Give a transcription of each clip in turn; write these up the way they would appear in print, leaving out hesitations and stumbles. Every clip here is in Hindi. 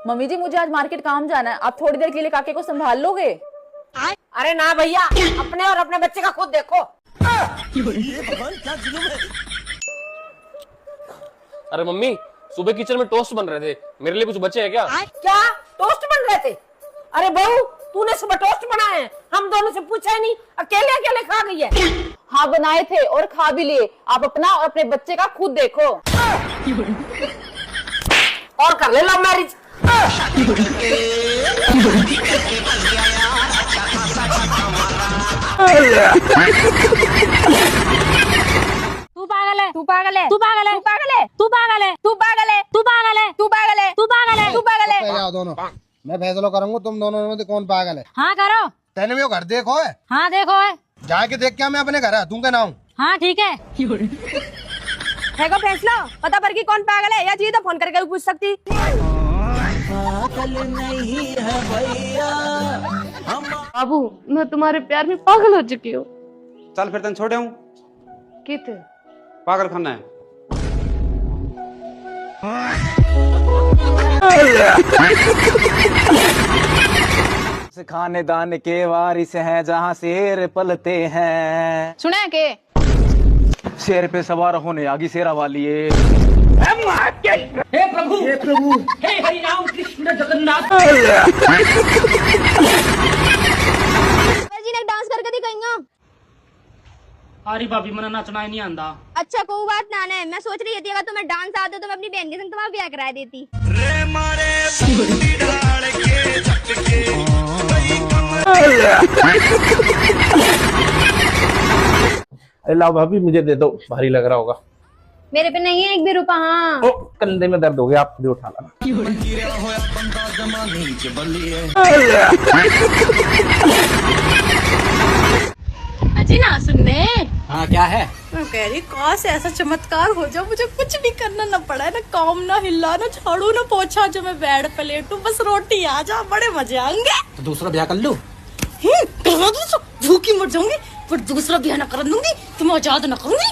मम्मी जी मुझे आज मार्केट काम जाना है, आप थोड़ी देर के लिए काके को संभाल लोगे? अरे ना भैया, अपने और अपने बच्चे का खुद देखो। ये भगवान क्या जुल्म है। अरे मम्मी, सुबह किचन में टोस्ट बन रहे थे, मेरे लिए कुछ बचे हैं क्या? क्या टोस्ट बन रहे थे? अरे बहू, तूने सुबह टोस्ट बनाए हैं, हम दोनों से पूछा ही नहीं, अकेले अकेले खा गई है। हाँ बनाए थे और खा भी लिए, आप अपना और अपने बच्चे का खुद देखो। और कर ले लव मैरिज। तू पागल है, तू पागल है, तू पागल है, तू पागल है, तू पागल है, तू पागल है, तू पागल है, तू पागल है, तू पागल है, तू पागल है। जाओ दोनों, मैं फैसला करूंगा तुम दोनों में से कौन पागल है। हाँ करो। तेने भी वो घर देखो है? हाँ देखो है। जाके देख क्या मैं अपने घर है, तू क्या नाम? हाँ ठीक है। है को फैसला पता पर कि कौन पागल है या जी तो फोन करके पूछ सकती। बाबू मैं तुम्हारे प्यार में पागल हो चुकी हूँ। चल फिर तन छोड़े हूँ कित पागल खाना है। खानेदान के वारिस हैं जहाँ शेर पलते हैं। सुना है के शेर पे सवार होने आगी शेरा वाली है। हे प्रभु, हे हरि राम कृष्ण जगन्नाथ। जी ने डांस करके दिखाएंगे। अरे भाभी मना नचना ही नहीं आंदा। अच्छा कोई बात ना है, मैं सोच रही थी अगर तुम्हें डांस आता तो मैं अपनी बहन के संग तुम्हारा ब्याह करा देती। लाओ भाभी, मुझे दे दो, भारी लग रहा होगा। मेरे पे नहीं है एक भी रुपया। हाँ ओ, कंधे में दर्द हो गया, आप भी उठा लाना। अजी ना सुनने। हाँ क्या है? मैं कह रही काश ऐसा चमत्कार हो जाओ, मुझे कुछ भी करना न पड़ा है, ना काम ना हिला ना झाड़ू ना पोछा, जो मैं बेड पे लेटूं बस रोटी आ जा, बड़े मजे आएंगे। तो दूसरा ब्याह कर लूं? भूखी मर जाऊंगी पर दूसरा ब्याह न कर दूंगी, तुम आजाद न करूंगी,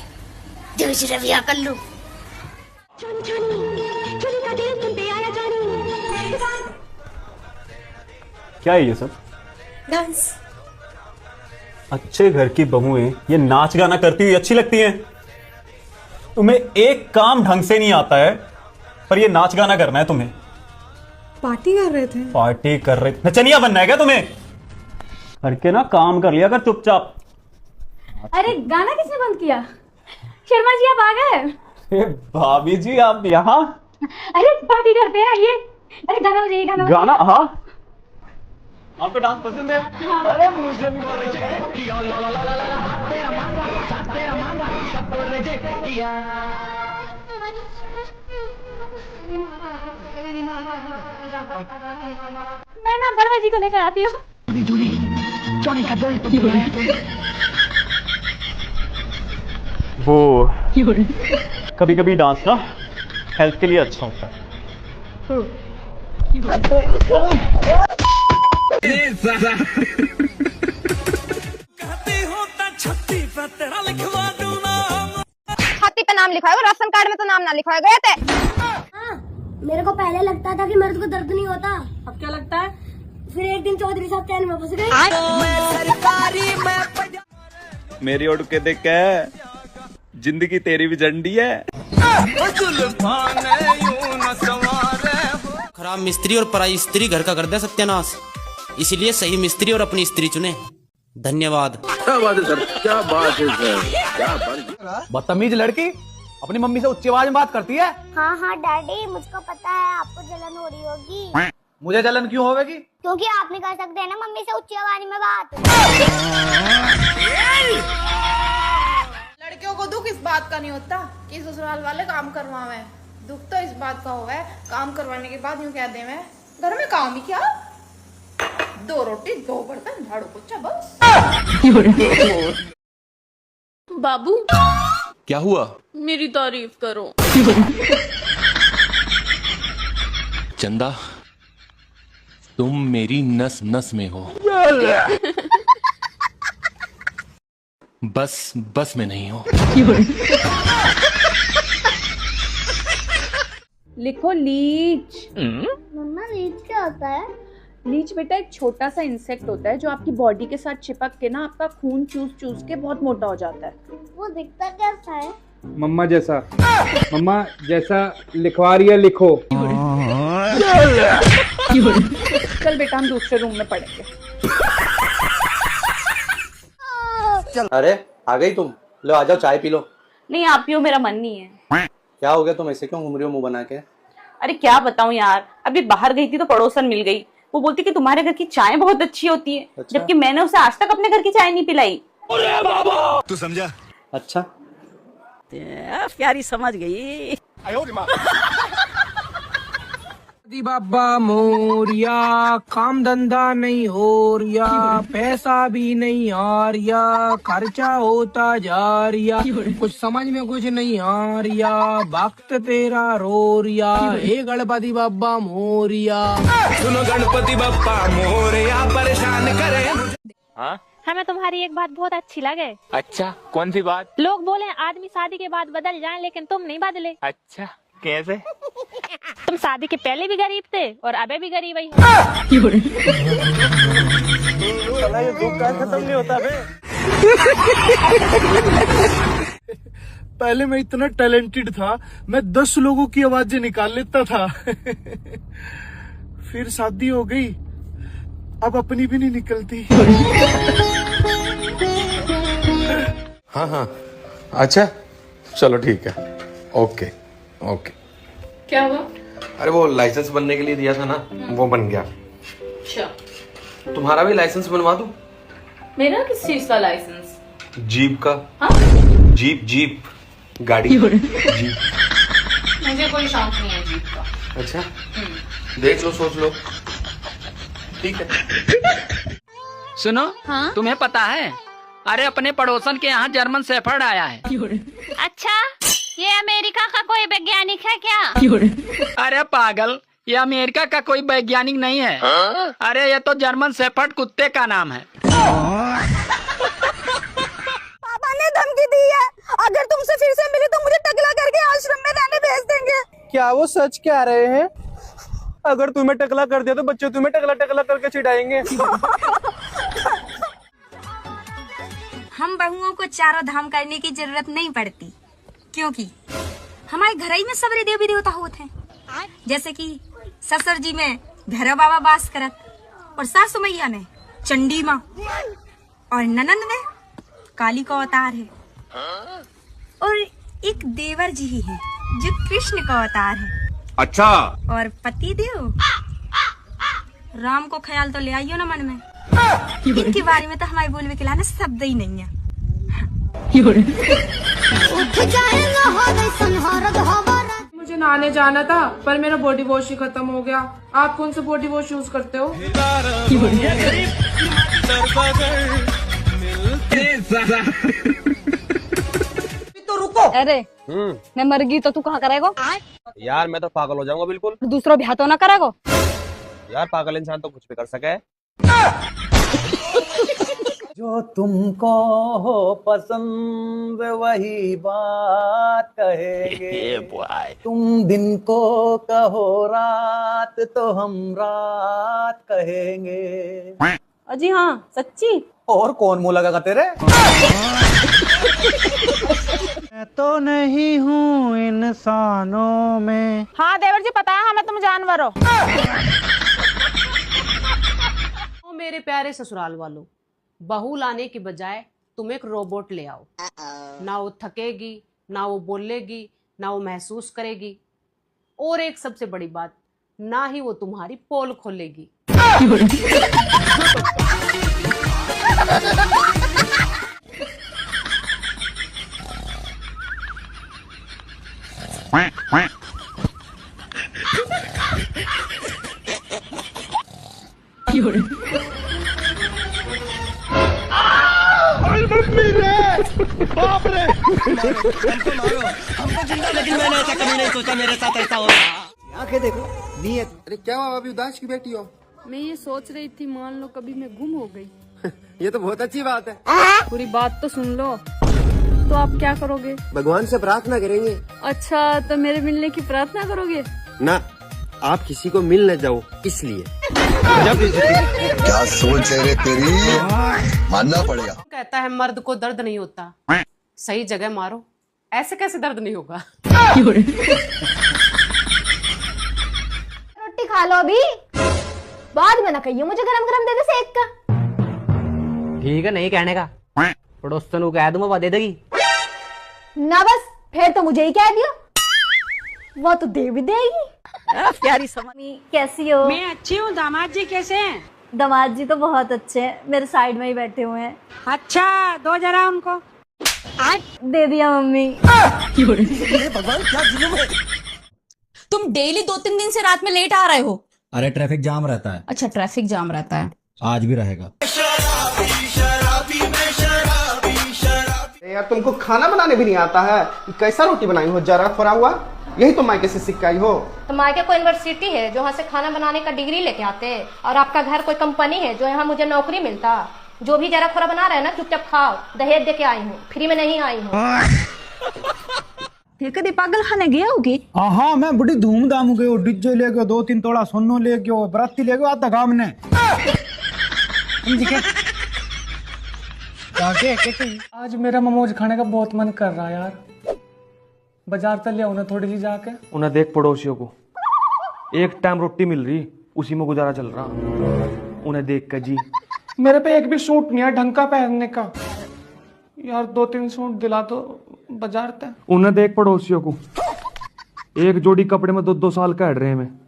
दूसरा ब्याह कर लूं। क्या है ये सब? डांस। अच्छे घर की बहुएं ये नाच गाना करती हुई अच्छी लगती हैं? तुम्हें एक काम ढंग से नहीं आता है, पर ये नाच गाना करना है तुम्हें। पार्टी कर रहे थे। पार्टी कर रहे थे? नचनिया बनना है क्या तुम्हें? करके ना काम कर लिया कर चुपचाप। अरे गाना किसने बंद किया? शर्मा जी आप आ गए। भाभी जी आप यहाँ? अरे पार्टी करते हैं ये। अरे गाना बजाइए, गाना गाना? हाँ आपको डांस पसंद है? अरे मुझे भी मैं ना बड़वा जी को लेकर आती हूँ। वो कभी कभी डांस ना हेल्थ के लिए अच्छा होता है। छाती पे नाम लिखवाएगा, राशन कार्ड में तो नाम ना लिखवाएगा। मेरे को पहले लगता था कि मेरे को दर्द नहीं होता, अब क्या लगता है? फिर एक दिन चौधरी साहब ट्रेन में फंस गए। मेरी ओढ़ के देख के जिंदगी तेरी भी झंडी है। खराब मिस्त्री और पराई स्त्री घर का कर दे सत्यानाश, इसीलिए सही मिस्त्री और अपनी स्त्री चुने। धन्यवाद। क्या बात है सर, क्या बात है सर, क्या बात। बदतमीज लड़की अपनी मम्मी से उच्च आवाज में बात करती है। हाँ हाँ डैडी, मुझको पता है आपको जलन हो रही होगी। मुझे जलन क्यों होगी? क्योंकि आप नहीं कर सकते हैं ना मम्मी से उच्च आवाज में बात। लड़कियों को दुख इस बात का नहीं होता कि ससुराल वाले काम करवावे, दुख तो इस बात का हुआ है काम करवाने के बाद यूँ कह दे मैं घर में काम ही क्या, 2 रोटी 2 बर्तन झाड़ू पोछा बस। बाबू क्या हुआ? मेरी तारीफ करो। चंदा तुम मेरी नस नस में हो। बस में नहीं हो। लिखो लीच। मम्मा होता है? लीच बेटा एक छोटा सा इंसेक्ट होता है जो आपकी बॉडी के साथ चिपक के ना आपका खून चूस चूस के बहुत मोटा हो जाता है। वो दिखता कैसा है? मम्मा जैसा लिखवा रही है लिखो। चल बेटा हम दूसरे रूम में पढ़ेंगे। अरे आ गई तुम, लो आ जाओ चाय पी लो। नहीं आप पियो, मेरा मन नहीं है। क्या हो गया, तुम ऐसे क्यों घूम रही हो मुंह बना के? अरे क्या बताऊं यार, अभी बाहर गई थी तो पड़ोसन मिल गई, वो बोलती कि तुम्हारे घर की चाय बहुत अच्छी होती है। अच्छा? जबकि मैंने उसे आज तक अपने घर की चाय नहीं पिलाई। तू समझा? अच्छा प्यारी समझ गई। बाबा मोरिया, काम धंधा नहीं हो रिया, पैसा भी नहीं आ रिया, खर्चा होता जा रिया, कुछ समझ में कुछ नहीं आ रिया, वक्त तेरा रो रिया, हे गणपति बाबा मोरिया। सुनो गणपति बाबा मोरिया, परेशान करे। हाँ हमें तुम्हारी एक बात बहुत अच्छी लगे। अच्छा कौन सी बात? लोग बोले आदमी शादी के बाद बदल जाए, लेकिन तुम नहीं बदले। अच्छा कैसे? तुम शादी के पहले भी गरीब थे और अबे भी गरीब ही। ये दुख का खत्म नहीं होता बे। पहले मैं इतना टैलेंटेड था, मैं 10 लोगों की आवाजें निकाल लेता था। फिर शादी हो गई, अब अपनी भी नहीं निकलती। हाँ अच्छा चलो ठीक है, ओके ओके। क्या हुआ? अरे वो लाइसेंस बनने के लिए दिया था ना, वो बन गया। अच्छा तुम्हारा भी लाइसेंस बनवा दूं? मेरा किस चीज का लाइसेंस? जीप का। हाँ? जीप गाड़ी जीप। मुझे कोई शौक नहीं है जीप का। अच्छा देख लो, सोच लो, ठीक है। सुनो हाँ? तुम्हें पता है, अरे अपने पड़ोसन के यहाँ जर्मन शेफर्ड आया है। अच्छा ये अमेरिका का कोई वैज्ञानिक है क्या? अरे पागल, ये अमेरिका का कोई वैज्ञानिक नहीं है। अरे ये तो जर्मन शेफर्ड कुत्ते का नाम है। पापा ने धमकी दी है, अगर तुमसे फिर से मिली तो मुझे टकला करके आश्रम में रहने भेज देंगे। क्या वो सच कह रहे हैं? अगर तुम्हें टकला कर दिया तो बच्चे तुम्हें टकला करके चिढ़ाएंगे। हम बहुओं को चारों धाम करने की जरूरत नहीं पड़ती, क्योंकि हमारे घर ही में सबरे देवी देवता होते हैं। जैसे कि ससुर जी में भैरव बाबा वास करत, और सासु मैया में चंडी माँ, और ननंद में काली का अवतार है, और एक देवर जी ही है जो कृष्ण का अवतार है। अच्छा। और पति देव राम को ख्याल तो ले आइयो ना मन में। इनके बारे में तो हमारे बोलने के लाना शब्द ही नहीं है। मुझे नहाने जाना था पर मेरा बॉडी वॉश ही खत्म हो गया। आप कौन सा बॉडी वॉश यूज करते हो? तो रुको। अरे मैं मर गई तो तू कहाँ करेगा? यार मैं तो पागल हो जाऊंगा बिल्कुल। दूसरों ब्याह तो ना करेगा? यार पागल इंसान तो कुछ भी कर सके। जो तुमको हो पसंद वही बात कहेंगे, तुम दिन को कहो रात तो हम रात कहेंगे। अजी हाँ सच्ची? और कौन मुंह लगागा तेरे? मैं तो नहीं हूँ इंसानों में। हाँ देवर जी पता है हमें तुम जानवर हो। मेरे प्यारे ससुराल वालों, बहू लाने की बजाय तुम एक रोबोट ले आओ। ना वो थकेगी, ना वो बोलेगी, ना वो महसूस करेगी, और एक सबसे बड़ी बात, ना ही वो तुम्हारी पोल खोलेगी। बाप रे, हमको मारो, हमको जिंदा, लेकिन मैंने ऐसा कभी नहीं सोचा मेरे साथ ऐसा होगा। आंखें देखो नीयत। अरे क्या हुआ, अभी उदास की बैठी हो? मैं ये सोच रही थी, मान लो कभी मैं गुम हो गई। ये तो बहुत अच्छी बात है। पूरी बात तो सुन लो। तो आप क्या करोगे? भगवान से प्रार्थना करेंगे। अच्छा तो मेरे मिलने की प्रार्थना करोगे? ना, आप किसी को मिल न जाओ इसलिए। क्या सोच है रे तेरी, मानना पड़ेगा। कहता है मर्द को दर्द नहीं होता, सही जगह मारो, ऐसे कैसे दर्द नहीं होगा। रोटी खा लो अभी, बाद में ना कहिए मुझे गरम गरम दे दे सेक का। ठीक है, नहीं कहने का, पड़ोसन को कह दूंगा, वो दे देगी ना। बस फिर तो मुझे ही कह दियो, वो तो दे भी देगी। प्यारी समझी, कैसी हो? मैं अच्छी हूँ। दामाद जी कैसे हैं? दामाद जी तो बहुत अच्छे हैं, मेरे साइड में ही बैठे हुए हैं। अच्छा, दो जरा उनको। दे दिया मम्मी। भगवान क्या जुल्म है। तुम डेली 2-3 दिन से रात में लेट आ रहे हो। अरे ट्रैफिक जाम रहता है। अच्छा, ट्रैफिक जाम रहता है, आज भी रहेगा। यार तुमको खाना बनाने भी नहीं आता है, कैसा रोटी बनाई हो जरा थोड़ा हुआ, यही तो मायके से सीख आई हो। तो मायके कोई यूनिवर्सिटी है जो यहाँ से खाना बनाने का डिग्री लेके आते हैं, और आपका घर कोई कंपनी है जो यहाँ मुझे नौकरी मिलता। जो भी जरा थोड़ा बना रहे हैं ना, चुपचाप खाओ, दहेज दे के आई हूँ, फ्री में नहीं आई हूँ। फिर कभी पागल खाने गया होगी? हाँ, मैं बड़ी धूमधाम गयो, डीजे ले गयो, 2-3 तोड़ा सोनो ले गयो, बराती ले गयो, आधा काम ने। आज मेरा मोमोज खाने का बहुत मन कर रहा है यार, बाजार तक ले आओ ना थोड़ी सी जाके। उन्हें देख पड़ोसियों को एक टाइम रोटी मिल रही, उसी में गुजारा चल रहा। उन्हें देख कर जी मेरे पे एक भी सूट नहीं है ढंग का पहनने का यार, 2-3 सूट दिला दो बाजार तक। उन्हें देख पड़ोसियों को एक जोड़ी कपड़े में 2-2 साल काट रहे हैं।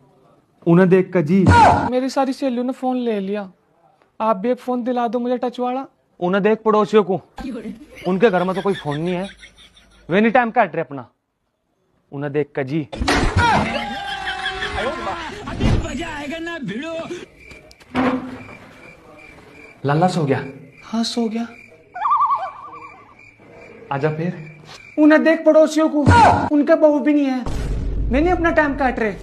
उन्हें देख कर जी मेरी सारी सहेलियों ने फोन ले लिया, आप भी एक फोन दिला दो मुझे टच वाला। उन्हें देख पड़ोसियों को उनके घर में तो कोई फोन नहीं है, वे एनी टाइम काट रहे अपना। उन्हें देख कर जी लाला सो गया? हाँ सो गया। आजा फिर। उन्हें देख पड़ोसियों को उनके बहू भी नहीं है, वे नहीं अपना टाइम काट रहे।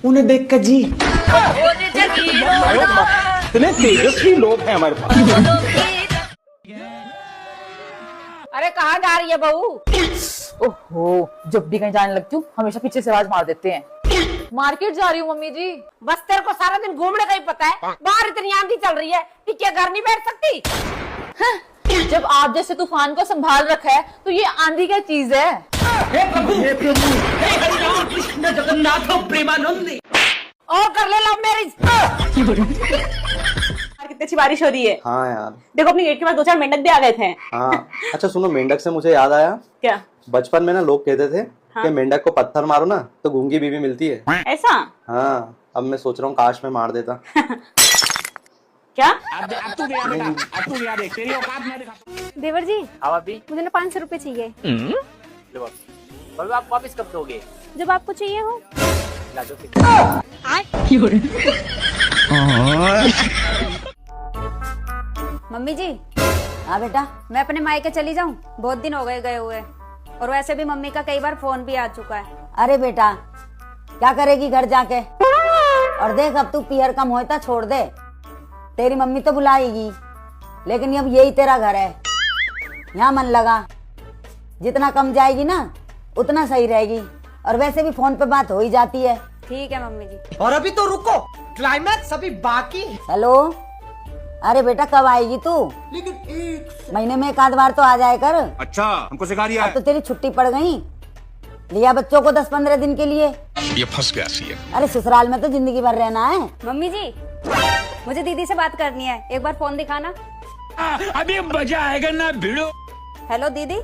उन्हें देख कर जी इतने तेजस्वी लोग हैं हमारे पास। अरे कहाँ जा रही है बहू? ओहो, जब भी कहीं जाने लगती हूँ हमेशा पीछे से आवाज मार देते हैं। मार्केट जा रही हूँ मम्मी जी। बस तेरे को सारा दिन घूमने का ही पता है, बाहर इतनी आंधी चल रही है कि क्या घर नहीं बैठ सकती? हाँ, जब आप जैसे तूफान को संभाल रखा है तो ये आंधी क्या चीज है? हे प्रभु, हे प्रभु, हे हरि राम कृष्ण जगन्नाथ प्रेमानंद। और कर ले लव मैरिज। कितनी अच्छी बारिश हो रही है। हाँ यार, देखो अपने गेट के पास 2-4 मेंढक भी आ गए थे। हाँ अच्छा सुनो, मेंढक से मुझे याद आया। क्या? बचपन में ना लोग कहते थे कि मेंढक को पत्थर मारो ना तो गूंगी बीवी मिलती है। ऐसा? हाँ, अब मैं सोच रहा हूँ काश मैं मार देता। क्या? अब तू गया बेटा, अब तू गया, देख तेरी औकात मैं दिखाता। देवर जी, हाँ भाभी, मुझे ना 500 रुपए चाहिए। आप वापिस कब दोगे? जब आपको चाहिए हो। मम्मी जी। हाँ बेटा, मैं अपने मायके चली जाऊं, बहुत दिन हो गए हुए, और वैसे भी मम्मी का कई बार फोन भी आ चुका है। अरे बेटा, क्या करेगी घर जाके? और देख, अब तू पियर का मोहता छोड़ दे, तेरी मम्मी तो बुलाएगी, लेकिन अब यही तेरा घर है, यहाँ मन लगा। जितना कम जाएगी ना उतना सही रहेगी, और वैसे भी फोन पे बात हो ही जाती है। ठीक है मम्मी जी। और अभी तो रुको, क्लाइमैक्स अभी बाकी। हेलो, अरे बेटा कब आएगी तू? लेकिन महीने में 1 आध बार तो आ जाए कर। अच्छा, हमको सिखा दिया। अब तो तेरी छुट्टी पड़ गई, लिया बच्चों को 10-15 दिन के लिए। ये फंस गया सी है। अरे ससुराल में तो जिंदगी भर रहना है। मम्मी जी, मुझे दीदी से बात करनी है, एक बार फोन दिखाना। अभी मजा आएगा ना भिड़ो। हेलो दीदी।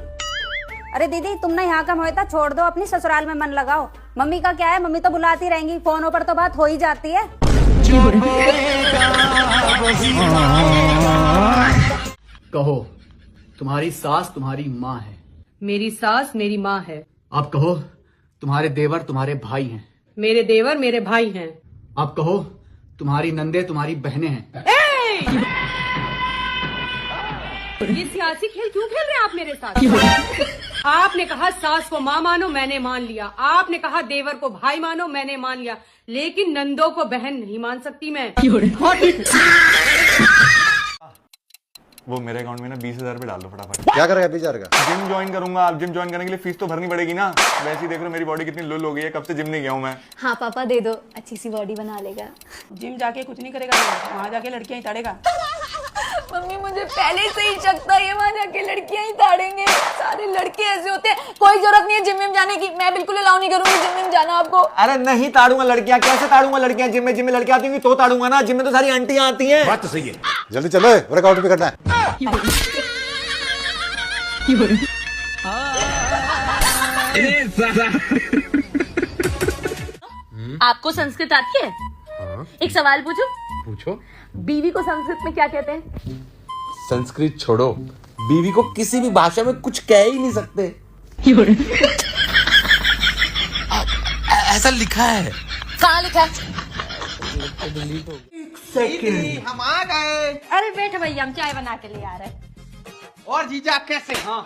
अरे दीदी, तुम ना यहाँ का मोहता छोड़ दो, अपनी ससुराल में मन लगाओ। मम्मी का क्या है, मम्मी तो बुलाती रहेंगी, फोनों पर तो बात हो ही जाती है। कहो, तुम्हारी सास तुम्हारी माँ है। मेरी सास मेरी माँ है। आप कहो, तुम्हारे देवर तुम्हारे भाई हैं। मेरे देवर मेरे भाई हैं। आप कहो, तुम्हारी नंदे तुम्हारी बहनें हैं। ये सियासी खेल क्यों खेल रहे हैं आप मेरे साथ? आपने कहा सास को माँ मानो, मैंने मान लिया। आपने कहा देवर को भाई मानो, मैंने मान लिया, लेकिन नंदों को बहन नहीं मान सकती मैं। वो मेरे अकाउंट में ना 20,000 रुपए डाल दो फटाफट। क्या करेगा 20,000 का? जिम ज्वाइन करूंगा। आप जिम ज्वाइन करने के लिए फीस तो भरनी पड़ेगी ना। वैसे ही देख लो मेरी बॉडी कितनी लुल हो गई है, कब से जिम नहीं गया हूँ मैं। हाँ पापा दे दो, अच्छी सी बॉडी बना लेगा। जिम जाके कुछ नहीं करेगा, वहाँ जाके लड़कियां ही ताड़ेगा। मम्मी मुझे पहले से ही शक था ये वहाँ जाके लड़कियां ही ताड़ेंगे। सारे लड़के ऐसे होते हैं, कोई जरूरत नहीं है जिम में जाने की। मैं बिल्कुल अलाउ नहीं करूंगी जिम में जाना आपको। अरे नहीं ताड़ूंगा लड़कियां, कैसे ताड़ूंगा लड़कियां? जिम में लड़कियां आती होंगी तो ताड़ूंगा ना। जिम में तो सारी आंटियां आती हैं। बात तो सही है। जल्दी चलो, वर्कआउट भी करना है। आपको संस्कृत आती है? एक सवाल पूछूं? पूछो। बीवी को संस्कृत में क्या कहते हैं? संस्कृत छोड़ो, बीवी को किसी भी भाषा में कुछ कह ही नहीं सकते। ऐसा लिखा है। कहाँ लिखा है? हम आ गए। अरे बैठ भैया, हम चाय बना के ले आ रहे हैं। और जीजा कैसे? हाँ।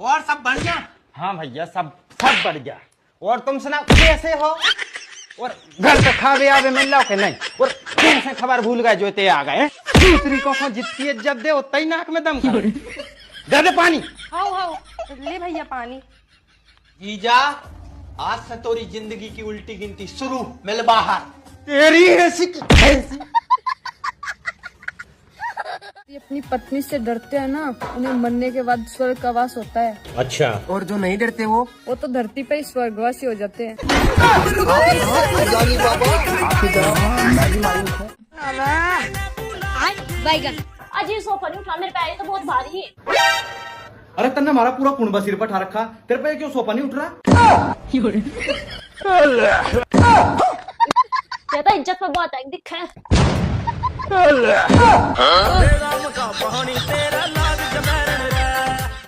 और सब बढ़िया? हाँ भैया सब बढ़िया। और तुम सुनाओ कैसे हो? और घर पे खावे आवे मिल लो के नहीं? और कैसे खबर भूल गए जो ते आ गए? दूसरी को जितनी इज्जत दे उतना ही नाक में दम कर। दे पानी। हाँ ले भैया पानी। जीजा आज से तोरी जिंदगी की उल्टी गिनती शुरू। मिल बाहर। तेरी ऐसी अपनी पत्नी से डरते हैं ना, उन्हें मरने के बाद स्वर्ग का वास होता है। अच्छा। और जो नहीं डरते वो तो धरती पे ही स्वर्गवासी हो जाते हैं। बैगन आज ये सोफा नहीं उठा, मेरे पैर तो बहुत भारी है। अरे तन्ने हमारा पूरा कुनबा सिर पर उठा रखा, तेरे पे क्यों सोफा नहीं उठ रहा? ये तो इज्जत पे बहुत है, दिख है।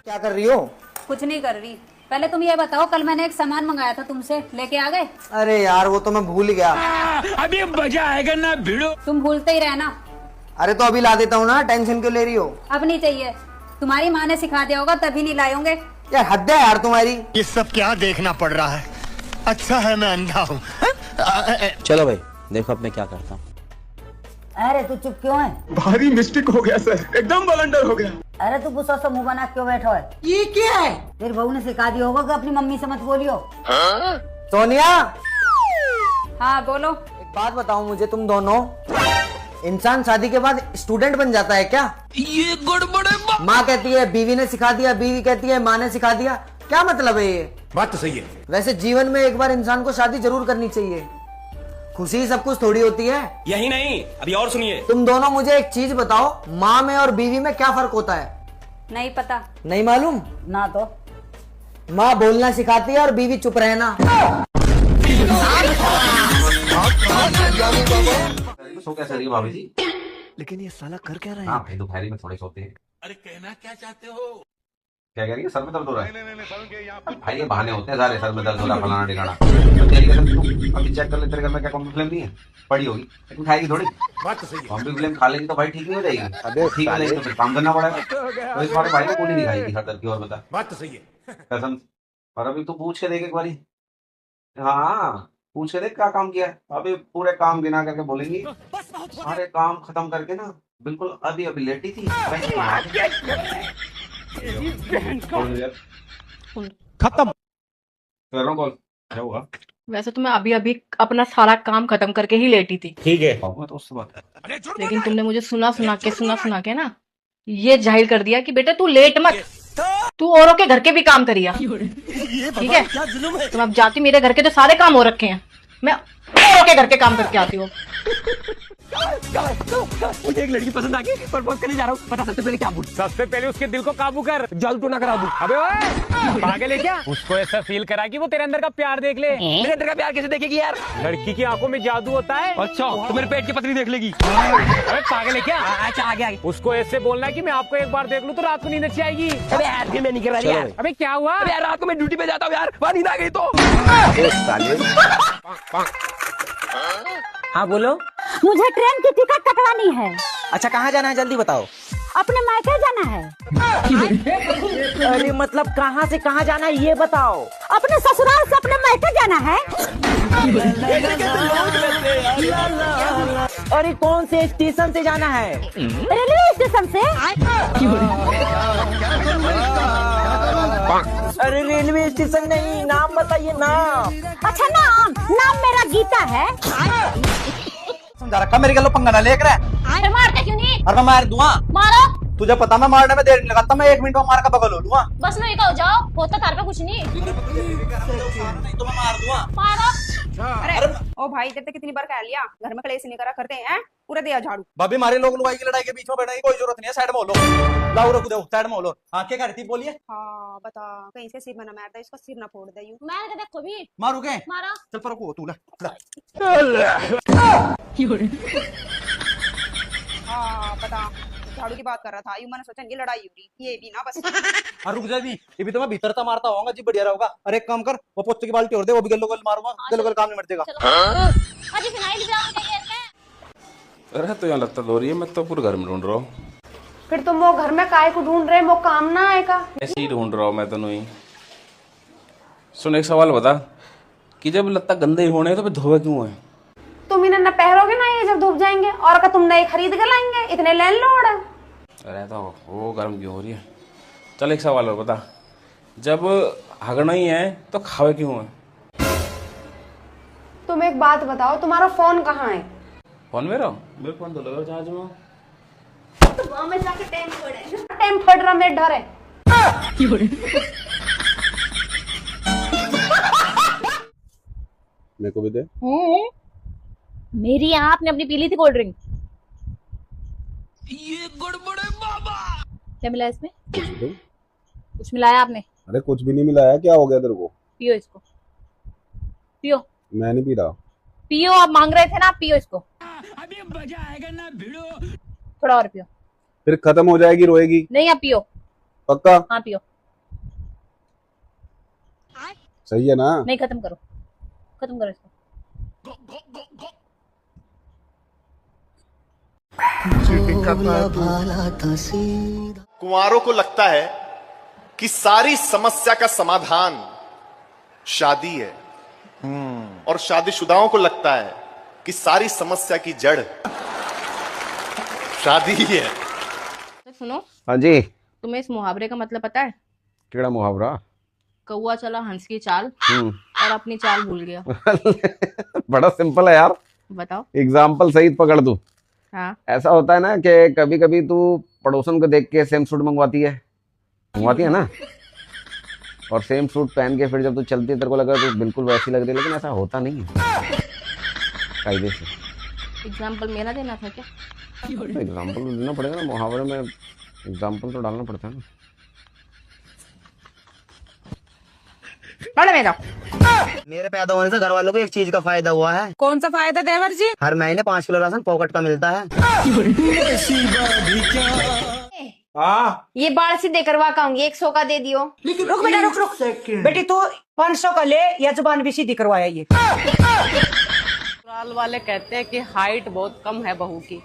क्या कर रही हो? कुछ नहीं कर रही। पहले तुम ये बताओ, कल मैंने एक सामान मंगाया था तुमसे, लेके आ गए? अरे यार वो तो मैं भूल गया। अभी मजा आएगा ना भिड़ो। तुम भूलते ही रहना। अरे तो अभी ला देता हूँ ना, टेंशन क्यों ले रही हो? अब नहीं चाहिए, तुम्हारी माँ ने सिखा दिया होगा तभी नहीं लाए होंगे। यार हद है यार तुम्हारी। ये सब क्या देखना पड़ रहा है? अच्छा है मैं अंधा हूँ। चलो भाई देखो अब मैं क्या करता हूँ। अरे तू चुप क्यों है? भारी मिस्टेक हो गया सर, एकदम ब्लंडर हो गया। अरे तू गुस्सा से मुंह बना क्यों बैठा है? ये क्या है? तेरी बहू ने सिखा दिया होगा कि अपनी मम्मी से मत बोलियो। सोनिया। हाँ बोलो। एक बात बताओ मुझे, तुम दोनों, इंसान शादी के बाद स्टूडेंट बन जाता है क्या? ये गड़बड़ है। माँ कहती है बीवी ने सिखा दिया, बीवी कहती है माँ ने सिखा दिया, क्या मतलब है ये? बात तो सही है। वैसे जीवन में एक बार इंसान को शादी जरूर करनी चाहिए, खुशी सब कुछ थोड़ी होती है। यही नहीं, अभी और सुनिए। तुम दोनों मुझे एक चीज बताओ, माँ में और बीवी में क्या फर्क होता है? नहीं पता। नहीं मालूम ना तो माँ बोलना सिखाती है और बीवी चुप रहना। सो कैसे रही हो भाभी जी? लेकिन ये साला कर क्या रहे हैं? हाँ भाई दोपहरी में थोड़े सोते हैं। अरे कहना क्या चाहते हो? क्या कह रही है? सर में दर्द हो रहा है? भाई ये बहाने होते हैं सारे, सर में दर्द हो रहा है फलाना ठिकाना। तो तेरी कसम तू अभी चेक कर ले, तेरे घर में क्या कॉम्प्लेन नहीं है? पड़ी होगी लेकिन खाएगी थोड़ी। बात तो सही है। कॉम्प्लेन खा लेगी तो भाई ठीक नहीं हो जाएगी। अबे ठीक है लेकिन तो फिर काम करना पड़ेगा। तो इस बार भाई को गोली नहीं खाएगी सर दर्द की। और बता। बात तो सही है। कसम। और अभी तू पूछ के देख एक बारी। हाँ पूछ के देख क्या काम किया है। अभी पूरे काम गिना करके बोलेंगी, सारे काम खत्म करके ना बिल्कुल अभी अभी लेटी थी। खत्म। क्या हुआ? वैसे तो मैं अभी अभी अपना सारा काम खत्म करके ही लेटी थी। ठीक है तो उससे बात है। लेकिन तुमने मुझे सुना सुना के ना ये जाहिर कर दिया कि बेटा तू लेट मत, तू औरों के घर के भी काम करिया। ठीक है, तुम अब जाती, मेरे घर के तो सारे काम हो रखे हैं, मैं औरों के घर के काम करके आती हूँ। मुझे एक लड़की पसंद आ गई, प्रपोज करने जा रहा हूँ। पता सबसे पहले क्या बोल? सबसे पहले उसके दिल को काबू कर, जादू टोना करा दूं। अबे ओए पागल है क्या? उसको ऐसा फील करा कि वो तेरे अंदर का प्यार देख ले। मेरे अंदर का प्यार कैसे देखेगी यार? लड़की की आंखों में जादू होता है। अच्छा तो मेरे पेट की पतली देख लेगी। अबे पागल है क्या? अच्छा आगे उसको ऐसे बोलना है कि मैं आपको एक बार देख लूं तो रात को नींद अच्छी आएगी। अबे यार फिर मैं नहीं कर रहा यार। अबे क्या हुआ? अबे यार रात को मैं ड्यूटी पे जाता हूँ यार, वहाँ नींद आ गई तो। हाँ बोलो। मुझे ट्रेन की टिकट कटवानी है। अच्छा कहाँ जाना है जल्दी बताओ। अपने मायके जाना है। अरे मतलब कहाँ से कहाँ जाना है ये बताओ। अपने ससुराल से अपने मायके जाना है। और ये कौन से स्टेशन से जाना है? रेलवे स्टेशन से। अरे रेलवे स्टेशन नहीं, नाम बताइए नाम। अच्छा नाम मेरा गीता है। समझा रखा मेरी गलो पंगा ना लेकर। अरे मारते क्यों नहीं? अरे मैं मार दूंगा। मारो। तुझे पता मैं मारने में देर नहीं लगाता, मैं 1 मिनट में मार का बगल हो लूंगा। बस नहीं तो जाओ, होता तार पे कुछ नहीं। तो मैं मार दूंगा। मारो। अरे ओ भाई तेरे कितनी बार कह लिया घर में कलेश नहीं करा करते हैं, पूरा दिया झाड़ू। भाभी मारे लोग लुगाई की लड़ाई के बीच में बैठने की कोई जरूरत नहीं है, साइड में हो लो। लाओ रखो, साइड में हो लो। हाँ क्या कह रही थी, बोलिए। हाँ बता, कहीं से सिर में ना मार दे, इसका सिर ना फोड़ दे। यूं मार के देखो भी। मारू के? मारो। चल पर को तू ले। हाँ बता, झाड़ू की बात कर रहा था, यूं मैंने सोचा इनकी लड़ाई हो रही, ये भी ना बस। हाँ रुक जा भी, ये भी तो मैं भीतर था मारता होगा जी, बढ़िया रहेगा। अरे एक काम कर, वो पोते की बाल्टी और दे, वो भी गल मारूंगा, गल काम नहीं मरतेगा। अजी फिनाइल जाओ के। अरे तो यहाँ लगता हो रही है, मैं तो पूरे घर में ढूंढ रहा हूँ। फिर तुम वो घर में काय को ढूंढ रहे, वो काम ना आएगा। ऐसे ही ढूंढ रहा हूँ मैं तो नहीं। सुन एक सवाल बता कि जब लत्ता गंदे ही होने तो फिर धोवे क्यों है? तुम इन्हें न पहरोगे ना ये जब धूप जाएंगे, और का तुम नए खरीद कर लाएंगे, इतने लैंडलॉर्ड है। अरे तो वो गर्म क्यों हो रही है? चल एक सवाल और बता, जब हगना ही है तो खावे क्यों है? तुम एक बात बताओ, तुम्हारा फोन कहाँ है? फोन मेरा फोन तो लगा चार्ज में। तो वहां में जाके टाइम फट रहा मेरे डर है। मेरे को भी दे। मेरी यहाँ आपने अपनी पी ली थी कोल्ड ड्रिंक। ये गड़बड़ है बाबा। क्या मिला इसमें? कुछ मिलाया आपने? अरे कुछ भी नहीं मिलाया, क्या हो गया तेरे को? पियो इसको, पियो। मैं नहीं पी रहा। पियो, आप मांग रहे थे ना, आप पियो इसको। अभी मजा आएगा ना भिड़ो। थोड़ा और पियो। फिर खत्म हो जाएगी, रोएगी। नहीं आप पियो। पक्का? हाँ पियो। सही है ना? नहीं खत्म करो, खत्म करो इसको। कुंवारों को लगता है कि सारी समस्या का समाधान शादी है, और शादीशुदाओं को लगता है कि सारी समस्या की जड़ शादी ही है। सुनो। हाँ जी। तुम्हें इस मुहावरे का मतलब पता है? केड़ा मुहावरा? कौआ चला हंस की चाल और अपनी चाल भूल गया। बड़ा सिंपल है यार। बताओ। एग्जाम्पल सहित पकड़ दूं। हाँ। ऐसा होता है ना कि कभी कभी तू पड़ोसन को देख के सेम सूट मंगवाती है ना, और सेम सूट पहन के फिर जब तू चलती है तेरे को लगा तो बिल्कुल वैसी लग रही है, लेकिन ऐसा होता नहीं है कायदे से। एग्जाम्पल मेरा देना था क्या? एग्जाम्पल तो देना पड़ेगा ना, मुहावरे में एग्जाम्पल तो डालना पड़ता है ना। मेरे पैदा होने से घर वालों को एक चीज का फायदा हुआ है। कौन सा फायदा देवर जी? हर महीने 5 किलो राशन पॉकेट का मिलता है। ये बाल सीधे करवा के आऊंगी, 100 का दे दियो। रुक बेटा, रुक बेटी, तू 500 का ले या जुबान भी सीधी करवाया ये। ससुराल वाले कहते हैं कि हाइट बहुत कम है बहू की।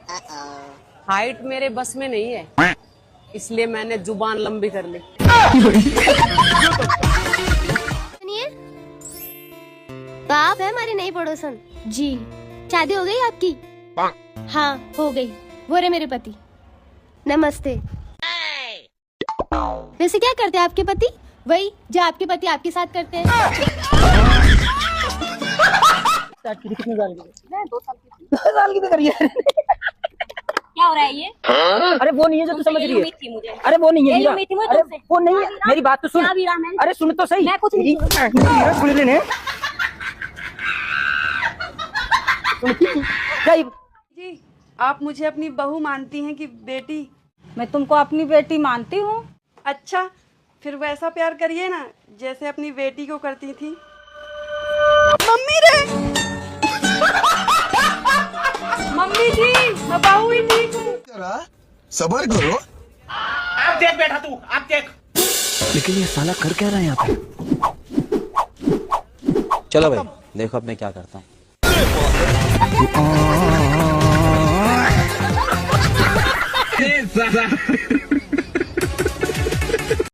हाइट मेरे बस में नहीं है, इसलिए मैंने जुबान लंबी कर ली। तो आप है हमारी नई पड़ोसन जी। शादी हो गई आपकी? हाँ हो गई। वो रहे मेरे पति। नमस्ते। वैसे क्या करते हैं आपके पति? वही जो आपके पति आपके साथ करते हैं। कितने साल की? 2 साल की। 2 साल की तो करिए। क्या हो रहा है ये? अरे वो नहीं है जो तू समझ रही है। अरे वो नहीं है, अरे वो नहीं है, मेरी बात तो सुन। अरे सुन तो सही। मैं कुछ नहीं जी, आप मुझे अपनी बहू मानती हैं कि बेटी? मैं तुमको अपनी बेटी मानती हूँ। अच्छा, फिर वैसा प्यार करिए ना जैसे अपनी बेटी को करती थी। मम्मी रे। मम्मी जी, मैं बहू ही ठीक हूँ। सबर करो। आप देख बेटा, तू आप देख। लेकिन ये साला कर क्या रहा है यहाँ पे? चलो भाई देखो अब मैं क्या करता हूँ।